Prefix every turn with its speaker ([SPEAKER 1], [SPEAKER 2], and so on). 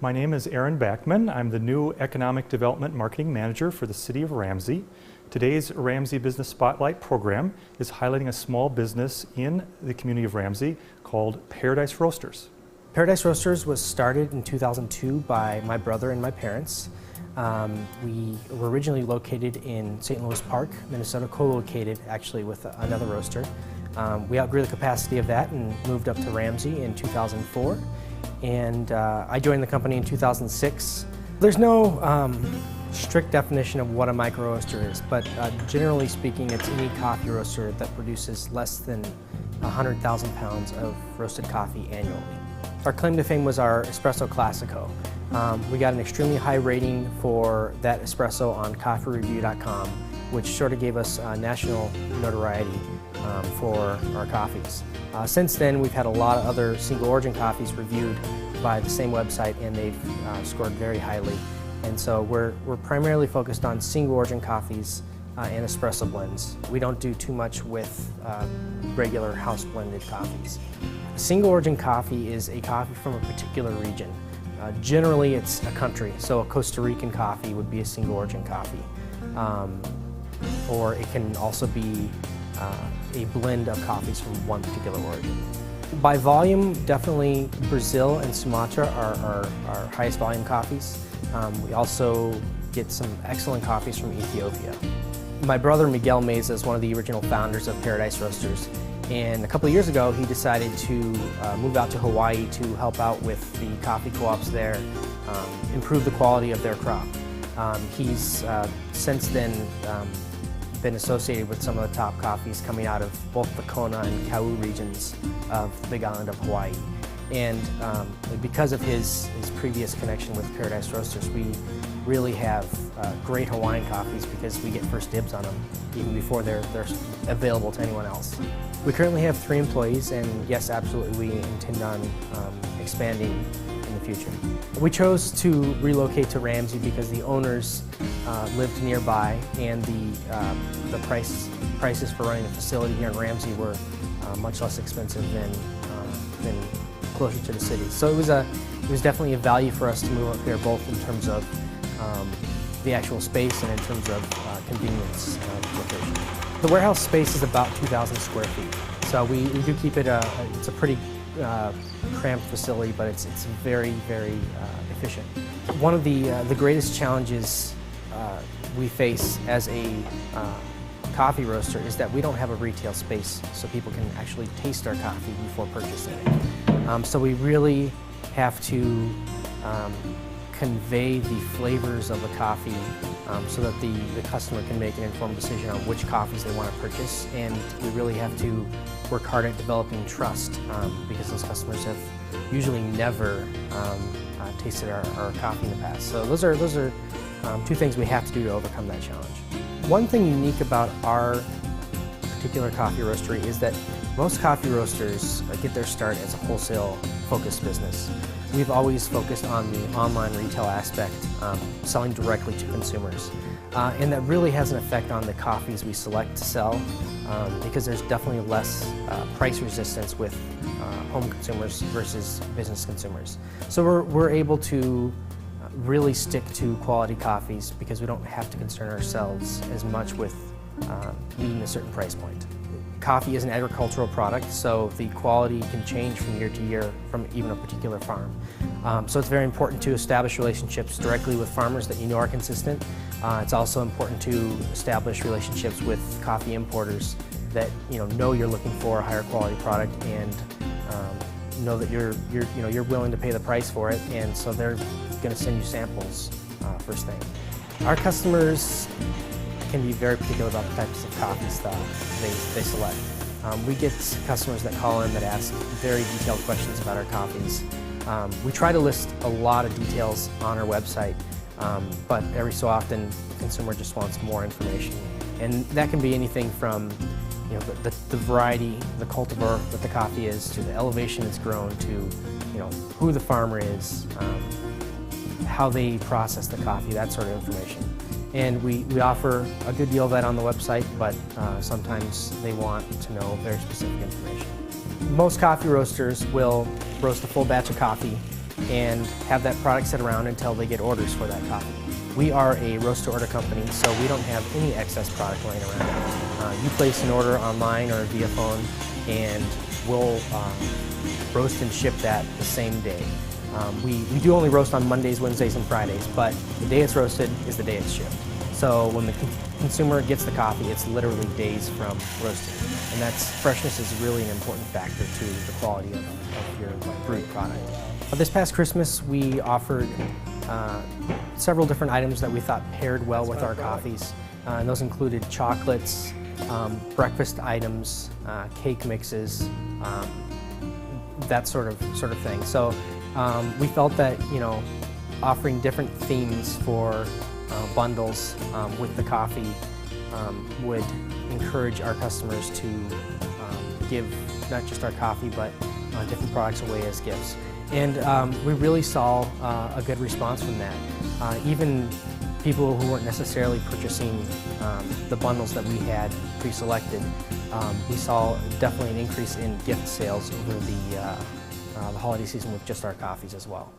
[SPEAKER 1] My name is Aaron Backman. I'm the new Economic Development Marketing Manager for the City of Ramsey. Today's Ramsey Business Spotlight program is highlighting a small business in the community of Ramsey called Paradise Roasters.
[SPEAKER 2] Paradise Roasters was started in 2002 by my brother and my parents. We were originally located in St. Louis Park, Minnesota, co-located actually with another roaster. We outgrew the capacity of that and moved up to Ramsey in 2004. And I joined the company in 2006. There's no strict definition of what a micro roaster is, but generally speaking, it's any coffee roaster that produces less than 100,000 pounds of roasted coffee annually. Our claim to fame was our Espresso Classico. We got an extremely high rating for that espresso on coffeereview.com, which sort of gave us national notoriety for our coffees. Since then, we've had a lot of other single origin coffees reviewed by the same website, and they've scored very highly. And so we're primarily focused on single origin coffees and espresso blends. We don't do too much with regular house blended coffees. Single origin coffee is a coffee from a particular region. Generally, it's a country, so a Costa Rican coffee would be a single origin coffee. Or it can also be a blend of coffees from one particular origin. By volume, definitely Brazil and Sumatra are our highest volume coffees. We also get some excellent coffees from Ethiopia. My brother Miguel Meza is one of the original founders of Paradise Roasters, and a couple of years ago he decided to move out to Hawaii to help out with the coffee co-ops there, improve the quality of their crop. He's since then been associated with some of the top coffees coming out of both the Kona and Kau regions of the Big Island of Hawaii. And because of his previous connection with Paradise Roasters, we really have great Hawaiian coffees because we get first dibs on them even before they're available to anyone else. We currently have 3 employees, and yes, absolutely, we intend on expanding in the future. We chose to relocate to Ramsey because the owners lived nearby, and the prices for running a facility here in Ramsey were much less expensive than closer to the city. So it was definitely a value for us to move up here, both in terms of the actual space and in terms of convenience location. The warehouse space is about 2,000 square feet. So we do keep it, it's a pretty cramped facility, but it's very, very efficient. One of the greatest challenges we face as a coffee roaster is that we don't have a retail space so people can actually taste our coffee before purchasing it. So we really have to convey the flavors of the coffee so that the customer can make an informed decision on which coffees they want to purchase, and we really have to work hard at developing trust because those customers have usually never tasted our coffee in the past. So those are 2 things we have to do to overcome that challenge. One thing unique about our particular coffee roastery is that most coffee roasters get their start as a wholesale focused business. We've always focused on the online retail aspect, selling directly to consumers. And that really has an effect on the coffees we select to sell because there's definitely less price resistance with home consumers versus business consumers. So we're able to really stick to quality coffees because we don't have to concern ourselves as much with meeting a certain price point. Coffee is an agricultural product, so the quality can change from year to year from even a particular farm. So it's very important to establish relationships directly with farmers that you know are consistent. It's also important to establish relationships with coffee importers that know you're looking for a higher quality product and know that you're willing to pay the price for it, and so they're going to send you samples first thing. Our customers can be very particular about the types of coffee style they select. We get customers that call in that ask very detailed questions about our coffees. We try to list a lot of details on our website, but every so often the consumer just wants more information. And that can be anything from the variety, the cultivar that the coffee is, to the elevation it's grown, to who the farmer is, how they process the coffee, that sort of information. And we offer a good deal of that on the website, but sometimes they want to know very specific information. Most coffee roasters will roast a full batch of coffee and have that product sit around until they get orders for that coffee. We are a roast-to-order company, so we don't have any excess product laying around. You place an order online or via phone, and we'll roast and ship that the same day. We do only roast on Mondays, Wednesdays, and Fridays, but the day it's roasted is the day it's shipped. So when the consumer gets the coffee, it's literally days from roasting. And freshness is really an important factor to the quality of your brewed product. This past Christmas, we offered several different items that we thought paired well with our coffees. And those included chocolates, breakfast items, cake mixes, that sort of thing. So we felt that, offering different themes for bundles with the coffee would encourage our customers to give not just our coffee but different products away as gifts. And we really saw a good response from that. Even people who weren't necessarily purchasing the bundles that we had pre-selected, we saw definitely an increase in gift sales over the holiday season with just our coffees as well.